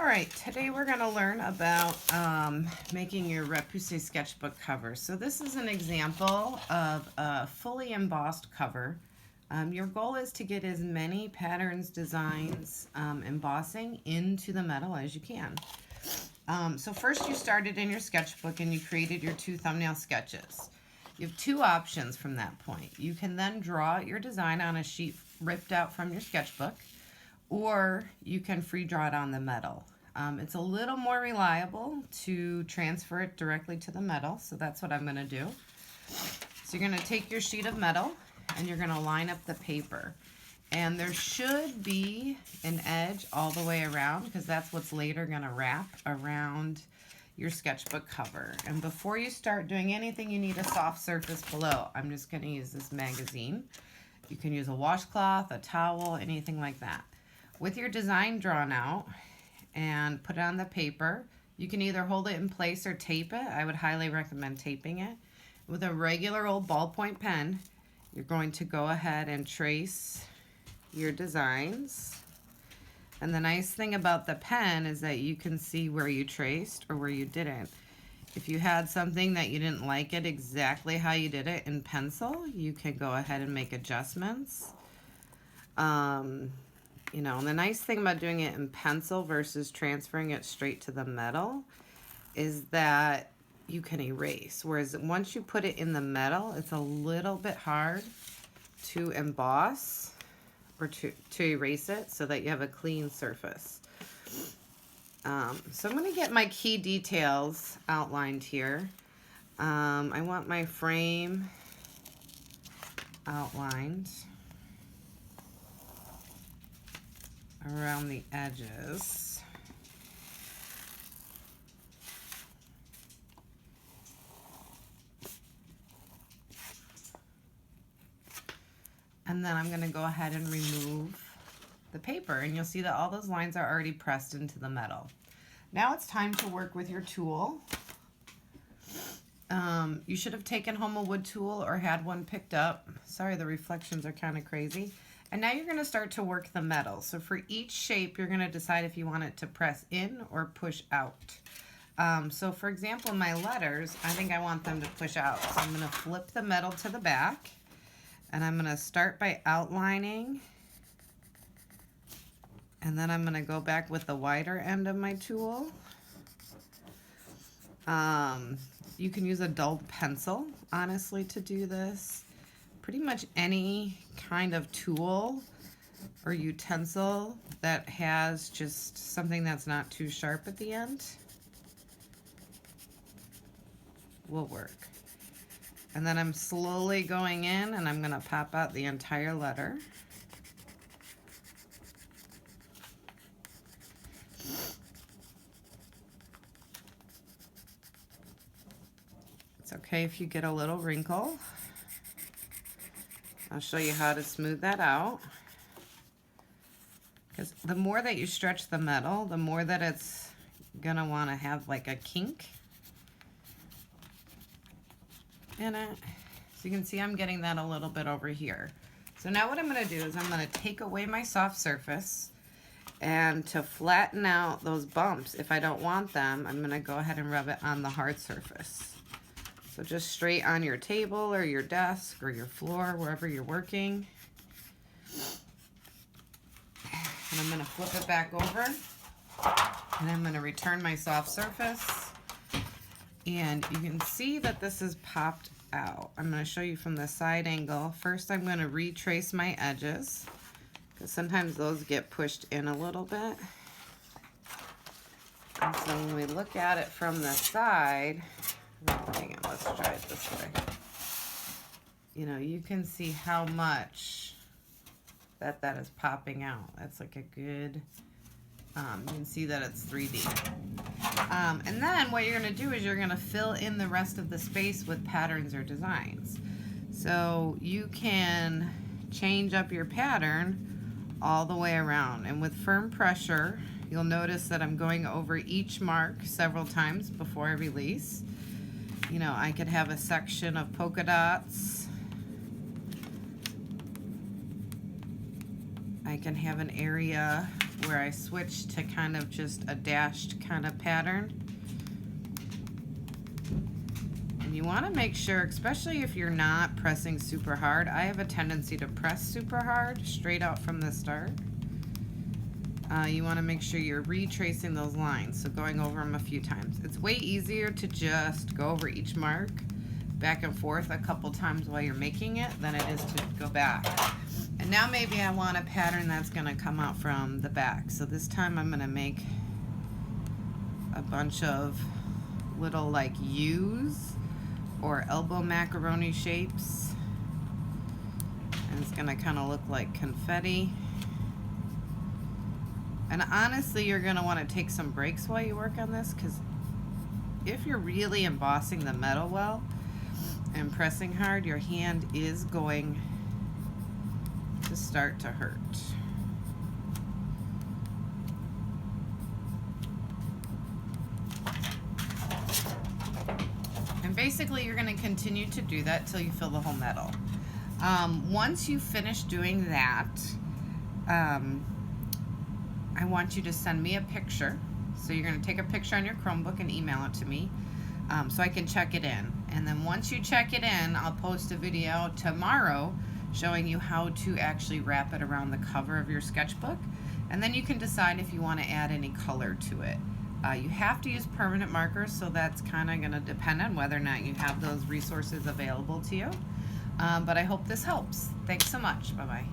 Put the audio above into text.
All right, today we're going to learn about making your Repousse sketchbook cover. So this is an example of a fully embossed cover. Your goal is to get as many patterns, designs, embossing into the metal as you can. So first you started in your sketchbook and you created your 2 thumbnail sketches. You have 2 options from that point. You can then draw your design on a sheet ripped out from your sketchbook, or you can free draw it on the metal. It's a little more reliable to transfer it directly to the metal, so that's what I'm going to do. So you're going to take your sheet of metal and you're going to line up the paper. And there should be an edge all the way around because that's what's later going to wrap around your sketchbook cover. And before you start doing anything, you need a soft surface below. I'm just going to use this magazine. You can use a washcloth, a towel, anything like that. With your design drawn out and put it on the paper, you can either hold it in place or tape it. I would highly recommend taping it. With a regular old ballpoint pen, you're going to go ahead and trace your designs. And the nice thing about the pen is that you can see where you traced or where you didn't. If you had something that you didn't like it exactly how you did it in pencil, you can go ahead and make adjustments. You know, and the nice thing about doing it in pencil versus transferring it straight to the metal is that you can erase. Whereas once you put it in the metal, it's a little bit hard to emboss or to erase it so that you have a clean surface. So I'm going to get my key details outlined here. I want my frame outlined around the edges. And then I'm going to go ahead and remove the paper, and you'll see that all those lines are already pressed into the metal. Now it's time to work with your tool. You should have taken home a wood tool or had one picked up. Sorry, the reflections are kind of crazy. And now you're going to start to work the metal. So for each shape, you're going to decide if you want it to press in or push out. So for example, my letters, I think I want them to push out. So I'm going to flip the metal to the back, and I'm going to start by outlining. And then I'm going to go back with the wider end of my tool. You can use a dulled pencil, honestly, to do this. Pretty much any kind of tool or utensil that has just something that's not too sharp at the end will work. And then I'm slowly going in and I'm going to pop out the entire letter. It's okay if you get a little wrinkle. I'll show you how to smooth that out. Because the more that you stretch the metal, the more that it's gonna want to have like a kink in it. So you can see I'm getting that a little bit over here. So now what I'm gonna do is I'm gonna take away my soft surface, and to flatten out those bumps, if I don't want them, I'm gonna go ahead and rub it on the hard surface. So just straight on your table or your desk or your floor, wherever you're working. And I'm going to flip it back over. And I'm going to return my soft surface. And you can see that this is popped out. I'm going to show you from the side angle. First, I'm going to retrace my edges, because sometimes those get pushed in a little bit. And so when we look at it from the side, hang on, let's try it this way. You know, you can see how much that is popping out. That's like a good, you can see that it's 3D. And then what you're going to do is you're going to fill in the rest of the space with patterns or designs. So you can change up your pattern all the way around. And with firm pressure, you'll notice that I'm going over each mark several times before I release. You know, I could have a section of polka dots. I can have an area where I switched to kind of just a dashed kind of pattern. And you want to make sure, especially if you're not pressing super hard, I have a tendency to press super hard straight out from the start. You want to make sure you're retracing those lines, so going over them a few times. It's way easier to just go over each mark back and forth a couple times while you're making it than it is to go back. And now maybe I want a pattern that's going to come out from the back. So this time I'm going to make a bunch of little like U's or elbow macaroni shapes. And it's going to kind of look like confetti. And honestly, you're going to want to take some breaks while you work on this, because if you're really embossing the metal well and pressing hard, your hand is going to start to hurt. And basically, you're going to continue to do that till you fill the whole metal. Once you finish doing that, I want you to send me a picture. So you're going to take a picture on your Chromebook and email it to me so I can check it in. And then once you check it in, I'll post a video tomorrow showing you how to actually wrap it around the cover of your sketchbook. And then you can decide if you want to add any color to it. You have to use permanent markers, so that's kind of going to depend on whether or not you have those resources available to you. But I hope this helps. Thanks so much. Bye-bye.